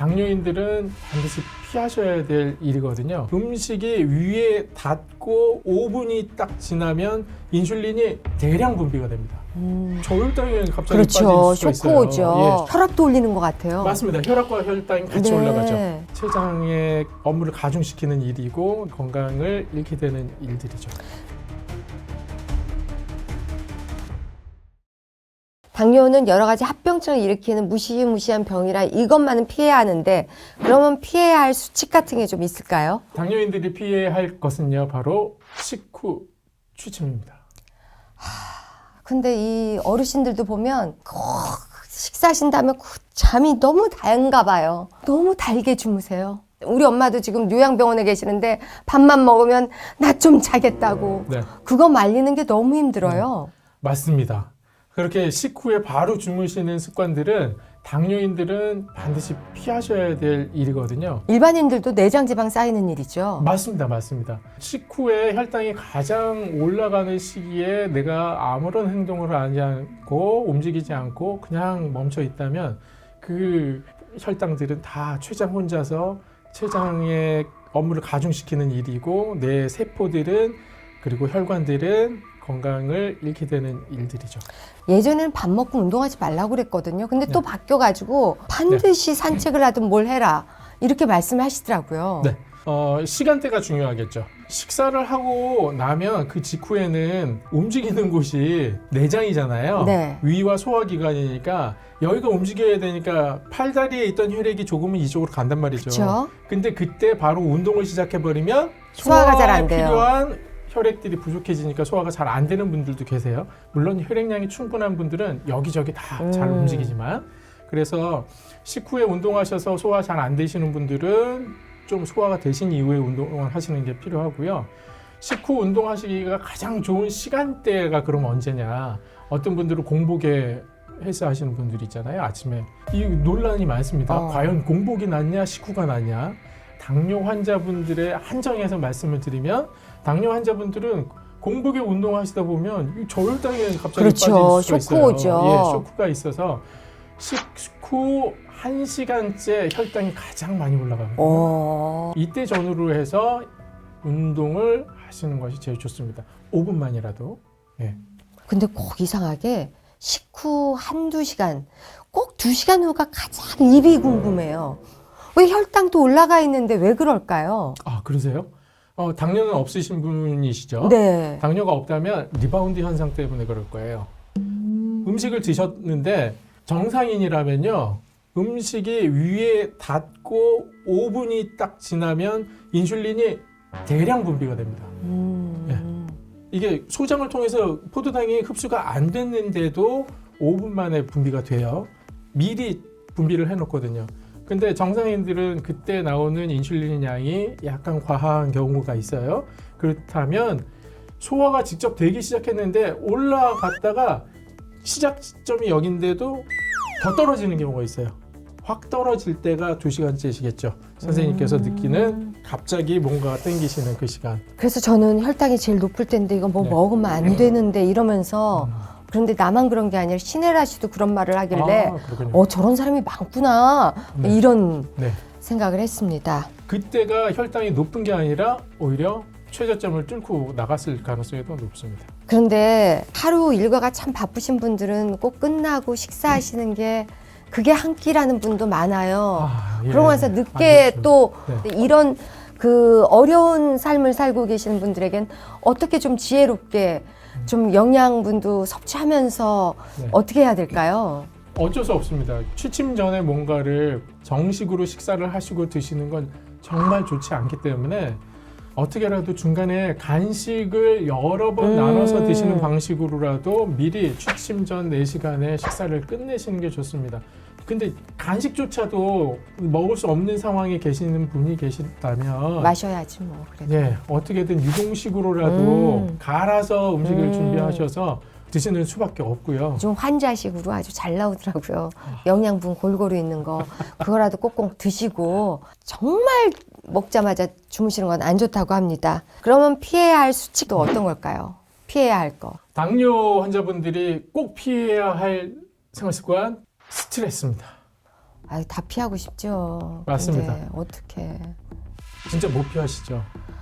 당뇨인들은 반드시 피하셔야 될 일이거든요. 음식이 위에 닿고 5분이 딱 지나면 인슐린이 대량 분비가 됩니다. 저혈당이 갑자기 그렇죠. 빠질 수가 쇼크 있어요. 오죠. 혈압도 올리는 것 같아요. 맞습니다. 혈압과 혈당이 같이 네. 올라가죠. 췌장의 업무를 가중시키는 일이고 건강을 잃게 되는 일들이죠. 당뇨는 여러 가지 합병증을 일으키는 무시무시한 병이라 이것만은 피해야 하는데 그러면 피해야 할 수칙 같은 게 좀 있을까요? 당뇨인들이 피해야 할 것은요, 바로 식후 취침입니다. 근데 이 어르신들도 보면 꼭 식사하신 다음에 잠이 너무 달가 봐요. 너무 달게 주무세요. 우리 엄마도 지금 요양병원에 계시는데 밥만 먹으면 나 좀 자겠다고. 네. 그거 말리는 게 너무 힘들어요. 맞습니다. 그렇게 식후에 바로 주무시는 습관들은 당뇨인들은 반드시 피하셔야 될 일이거든요. 일반인들도 내장 지방 쌓이는 일이죠. 맞습니다. 맞습니다. 식후에 혈당이 가장 올라가는 시기에 내가 아무런 행동을 하지 않고 움직이지 않고 그냥 멈춰 있다면 그 혈당들은 다 췌장 혼자서 췌장의 업무를 가중시키는 일이고 내 세포들은 그리고 혈관들은 건강을 잃게 되는 일들이죠. 예전에는 밥 먹고 운동하지 말라고 그랬거든요. 근데 또 바뀌어가지고 반드시 산책을 하든 뭘 해라 이렇게 말씀하시더라고요. 네. 시간대가 중요하겠죠. 식사를 하고 나면 그 직후에는 움직이는 곳이 내장이잖아요. 네. 위와 소화기관이니까 여기가 움직여야 되니까 팔다리에 있던 혈액이 조금은 이쪽으로 간단 말이죠. 그쵸? 근데 그때 바로 운동을 시작해버리면 소화가 잘안 소화에 돼요. 필요한 혈액들이 부족해지니까 소화가 잘 안 되는 분들도 계세요. 물론 혈액량이 충분한 분들은 여기저기 다 잘 움직이지만 그래서 식후에 운동하셔서 소화 잘 안 되시는 분들은 좀 소화가 되신 이후에 운동을 하시는 게 필요하고요. 식후 운동하시기가 가장 좋은 시간대가 그럼 언제냐. 어떤 분들은 공복에 헬스하시는 분들이 있잖아요. 아침에. 이 논란이 많습니다. 과연 공복이 낫냐 식후가 낫냐. 당뇨 환자분들의 한정에서 말씀을 드리면 당뇨 환자분들은 공복에 운동하시다 보면 저혈당이 갑자기 그렇죠. 빠질 수가 쇼크 있어요. 오죠. 예, 쇼크가 있어서 식후 1시간째 혈당이 가장 많이 올라갑니다. 이때 전후로 해서 운동을 하시는 것이 제일 좋습니다. 5분만이라도. 예. 근데 꼭 이상하게 식후 한두 시간, 꼭 2시간 후가 가장 입이 궁금해요. 왜 혈당도 올라가 있는데 왜 그럴까요? 아, 그러세요? 당뇨는 없으신 분이시죠? 네. 당뇨가 없다면 리바운드 현상 때문에 그럴 거예요. 음식을 드셨는데 정상인이라면요. 음식이 위에 닿고 5분이 딱 지나면 인슐린이 대량 분비가 됩니다. 예. 이게 소장을 통해서 포도당이 흡수가 안 됐는데도 5분 만에 분비가 돼요. 미리 분비를 해놓거든요. 근데 정상인들은 그때 나오는 인슐린 양이 약간 과한 경우가 있어요. 그렇다면 소화가 직접 되기 시작했는데 올라갔다가 시작 지점이 여긴데도 더 떨어지는 경우가 있어요. 확 떨어질 때가 2시간째시겠죠. 선생님께서 느끼는 갑자기 뭔가가 땡기시는 그 시간. 그래서 저는 혈당이 제일 높을 때인데 이거 뭐 네. 먹으면 안 되는데 이러면서 그런데 나만 그런 게 아니라 신혜라 씨도 그런 말을 하길래 그렇군요. 저런 사람이 많구나 네. 이런 네. 생각을 했습니다. 그때가 혈당이 높은 게 아니라 오히려 최저점을 뚫고 나갔을 가능성이 더 높습니다. 그런데 하루 일과가 참 바쁘신 분들은 꼭 끝나고 식사하시는 게 그게 한 끼라는 분도 많아요. 예. 그러고 나서 늦게 안 또 네. 이런 그 어려운 삶을 살고 계시는 분들에겐 어떻게 좀 지혜롭게 좀 영양분도 섭취하면서 네. 어떻게 해야 될까요? 어쩔 수 없습니다. 취침 전에 뭔가를 정식으로 식사를 하시고 드시는 건 정말 좋지 않기 때문에 어떻게라도 중간에 간식을 여러 번 나눠서 드시는 방식으로라도 미리 취침 전 4시간에 식사를 끝내시는 게 좋습니다. 근데 간식조차도 먹을 수 없는 상황에 계시는 분이 계시다면 마셔야지 뭐 그래도. 예, 어떻게든 유동식으로라도 갈아서 음식을 준비하셔서 드시는 수밖에 없고요. 좀 환자식으로 아주 잘 나오더라고요. 영양분 골고루 있는 거 그거라도 꼭꼭 드시고 정말 먹자마자 주무시는 건 안 좋다고 합니다. 그러면 피해야 할 수칙도 어떤 걸까요? 피해야 할 거. 당뇨 환자분들이 꼭 피해야 할 생활 습관 스트레스입니다. 아유, 다 피하고 싶죠. 맞습니다. 근데 어떻게? 진짜 못 피하시죠.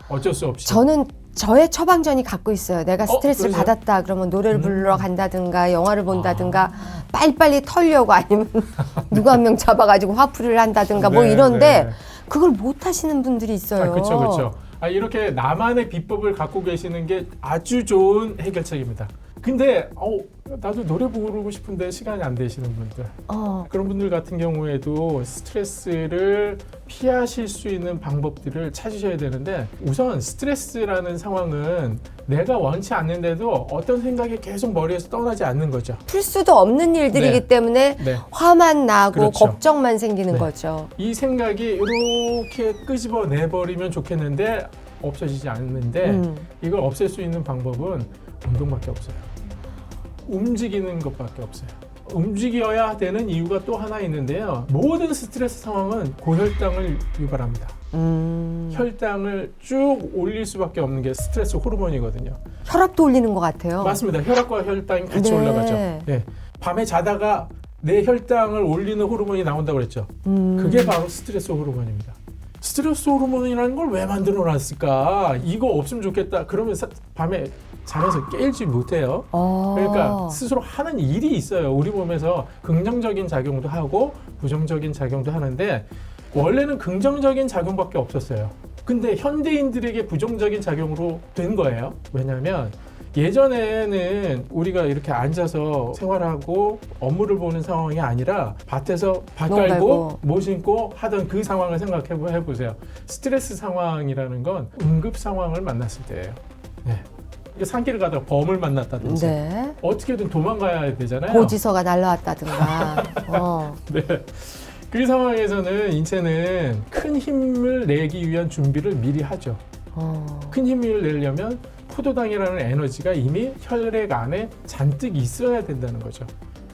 어쩔 수 없이. 저는 저의 처방전이 갖고 있어요. 내가 스트레스를 그러세요? 받았다 그러면 노래를 부르러 간다든가 영화를 본다든가 빨리빨리 털려고 아니면 누가 한 명 잡아가지고 화풀이를 한다든가 뭐 네, 이런데 네. 그걸 못 하시는 분들이 있어요. 그렇죠, 그렇죠. 이렇게 나만의 비법을 갖고 계시는 게 아주 좋은 해결책입니다. 근데 나도 노래 부르고 싶은데 시간이 안 되시는 분들, 그런 분들 같은 경우에도 스트레스를 피하실 수 있는 방법들을 찾으셔야 되는데, 우선 스트레스라는 상황은 내가 원치 않는데도 어떤 생각이 계속 머리에서 떠나지 않는 거죠. 풀 수도 없는 일들이기 네. 때문에 네. 화만 나고 그렇죠. 걱정만 생기는 네. 거죠. 이 생각이 이렇게 끄집어 내버리면 좋겠는데 없어지지 않는데 이걸 없앨 수 있는 방법은 운동밖에 없어요. 움직이는 것밖에 없어요. 움직여야 되는 이유가 또 하나 있는데요. 모든 스트레스 상황은 고혈당을 유발합니다. 혈당을 쭉 올릴 수밖에 없는 게 스트레스 호르몬이거든요. 혈압도 올리는 것 같아요. 맞습니다. 혈압과 혈당이 같이 네. 올라가죠. 네. 밤에 자다가 내 혈당을 올리는 호르몬이 나온다고 그랬죠. 그게 바로 스트레스 호르몬입니다. 스트레스 호르몬이라는 걸 왜 만들어 놨을까? 이거 없으면 좋겠다. 그러면 밤에 잠에서 깨지 못해요. 그러니까 스스로 하는 일이 있어요. 우리 몸에서 긍정적인 작용도 하고 부정적인 작용도 하는데 원래는 긍정적인 작용밖에 없었어요. 근데 현대인들에게 부정적인 작용으로 된 거예요. 왜냐하면 예전에는 우리가 이렇게 앉아서 생활하고 업무를 보는 상황이 아니라 밭에서 밭 농 갈고 갈고. 모 심고 하던 그 상황을 생각해 보세요. 스트레스 상황이라는 건 응급 상황을 만났을 때예요. 네. 이게 산길을 가다가 범을 만났다든지 네. 어떻게든 도망가야 되잖아요. 고지서가 날라왔다든가. 네. 그 상황에서는 인체는 큰 힘을 내기 위한 준비를 미리 하죠. 큰 힘을 내려면 포도당이라는 에너지가 이미 혈액 안에 잔뜩 있어야 된다는 거죠.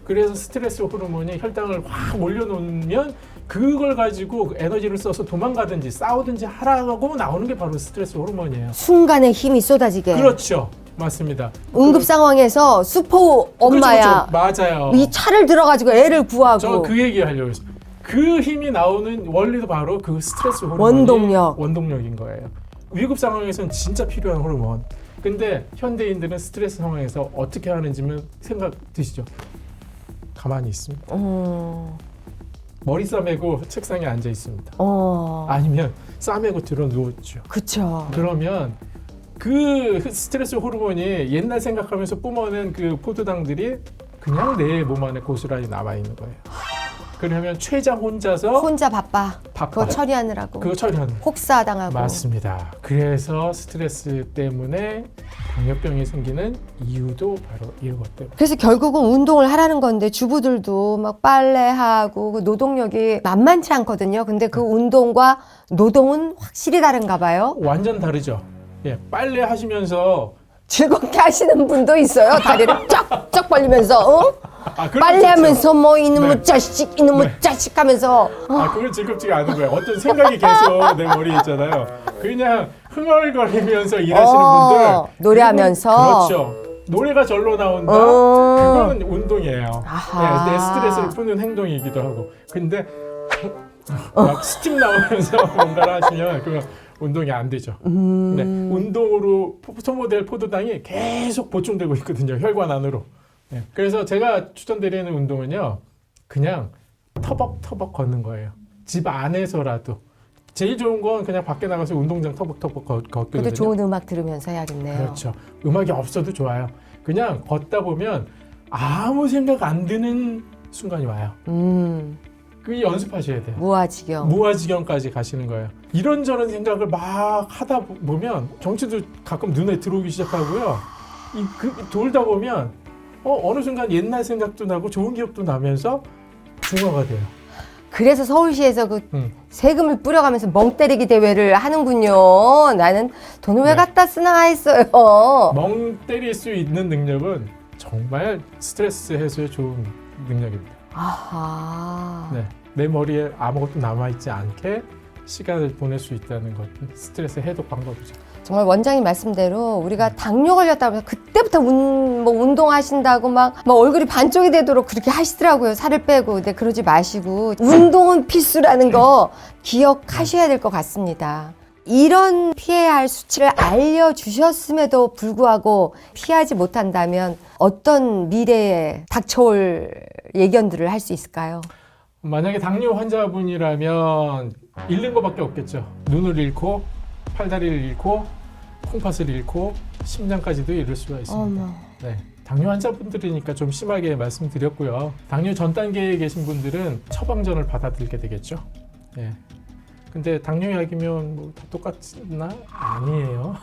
그래서 스트레스 호르몬이 혈당을 확 올려놓으면 그걸 가지고 에너지를 써서 도망가든지 싸우든지 하라고 나오는 게 바로 스트레스 호르몬이에요. 순간에 힘이 쏟아지게. 그렇죠. 맞습니다. 응급 상황에서 슈퍼 엄마야. 그렇죠. 맞아요. 이 차를 들어가지고 애를 구하고. 저 그 얘기 하려고 했어요. 그 힘이 나오는 원리도 바로 그 스트레스 호르몬이 원동력인 거예요. 위급 상황에서는 진짜 필요한 호르몬. 근데 현대인들은 스트레스 상황에서 어떻게 하는지면 생각 드시죠? 가만히 있습니다. 머리 싸매고 책상에 앉아 있습니다. 아니면 싸매고 들어 누웠죠. 그쵸. 그러면 그 스트레스 호르몬이 옛날 생각하면서 뿜어낸 그 포도당들이 그냥 내 몸 안에 고스란히 남아 있는 거예요. 그러면 최장 혼자서 혼자 바빠. 그거 처리하느라고. 그거 처리하는. 혹사당하고. 맞습니다. 그래서 스트레스 때문에 당뇨병이 생기는 이유도 바로 이것 때문에. 그래서 결국은 운동을 하라는 건데 주부들도 막 빨래하고 그 노동력이 만만치 않거든요. 근데 그 운동과 노동은 확실히 다른가 봐요. 완전 다르죠. 예, 빨래 하시면서 즐겁게 하시는 분도 있어요. 다리를 쫙쫙 벌리면서 그건 빨래하면서 뭐 이놈의 네. 자식 이놈의 네. 자식 하면서 그건 즐겁지가 않은 거예요. 어떤 생각이 계속 내 머리에 있잖아요. 그냥 흥얼거리면서 일하시는 분들 노래하면서. 그렇죠. 노래가 절로 나온다. 그건 운동이에요. 아하. 네, 내 스트레스를 푸는 행동이기도 하고. 근데 막 스팀 나오면서 뭔가를 하시면 그건 운동이 안 되죠. 네, 운동으로 소모될 포도당이 계속 보충되고 있거든요. 혈관 안으로. 네, 그래서 제가 추천드리는 운동은요. 그냥 터벅터벅 걷는 거예요. 집 안에서라도. 제일 좋은 건 그냥 밖에 나가서 운동장 터벅터벅 걷거든요. 그래도 좋은 음악 들으면서 해야겠네요. 그렇죠. 음악이 없어도 좋아요. 그냥 걷다 보면 아무 생각 안 드는 순간이 와요. 그 연습하셔야 돼요. 무아지경. 무아지경까지 가시는 거예요. 이런저런 생각을 막 하다 보면 정치도 가끔 눈에 들어오기 시작하고요. 돌다 보면 어느 순간 옛날 생각도 나고 좋은 기억도 나면서 중화가 돼요. 그래서 서울시에서 그 세금을 뿌려가면서 멍 때리기 대회를 하는군요. 나는 돈을 왜 네. 갖다 쓰나 했어요. 멍 때릴 수 있는 능력은 정말 스트레스 해소에 좋은 능력입니다. 아하. 네, 내 머리에 아무것도 남아있지 않게 시간을 보낼 수 있다는 것, 스트레스 해독 방법이죠. 정말 원장님 말씀대로 우리가 당뇨 걸렸다고 해서 그때부터 운동하신다고 막 얼굴이 반쪽이 되도록 그렇게 하시더라고요. 살을 빼고. 근데 그러지 마시고 운동은 필수라는 거 기억하셔야 될 것 같습니다. 이런 피해야 할 수치를 알려주셨음에도 불구하고 피하지 못한다면 어떤 미래에 닥쳐올 예견들을 할 수 있을까요? 만약에 당뇨 환자분이라면 잃는 것밖에 없겠죠. 눈을 잃고 팔다리를 잃고 콩팥을 잃고 심장까지도 잃을 수가 있습니다. 어머. 네, 당뇨 환자분들이니까 좀 심하게 말씀드렸고요. 당뇨 전 단계에 계신 분들은 처방전을 받아들게 되겠죠. 네. 근데 당뇨약이면 뭐 다 똑같나? 아니에요.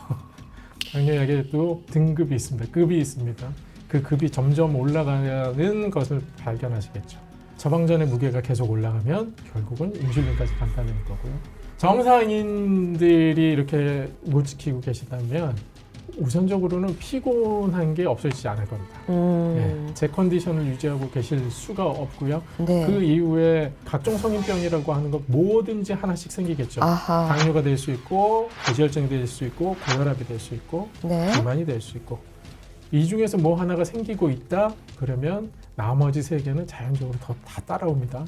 당뇨약에도 등급이 있습니다. 급이 있습니다. 그 급이 점점 올라가는 것을 발견하시겠죠. 처방전의 무게가 계속 올라가면 결국은 인슐린까지 간다는 거고요. 정상인들이 이렇게 못 지키고 계시다면 우선적으로는 피곤한 게 없어지지 않을 겁니다. 네, 제 컨디션을 유지하고 계실 수가 없고요. 네. 그 이후에 각종 성인병이라고 하는 것 뭐든지 하나씩 생기겠죠. 아하. 당뇨가 될 수 있고 고지혈증이 될 수 있고 고혈압이 될 수 있고 네. 비만이 될 수 있고 이 중에서 뭐 하나가 생기고 있다 그러면 나머지 세 개는 자연적으로 다 따라옵니다.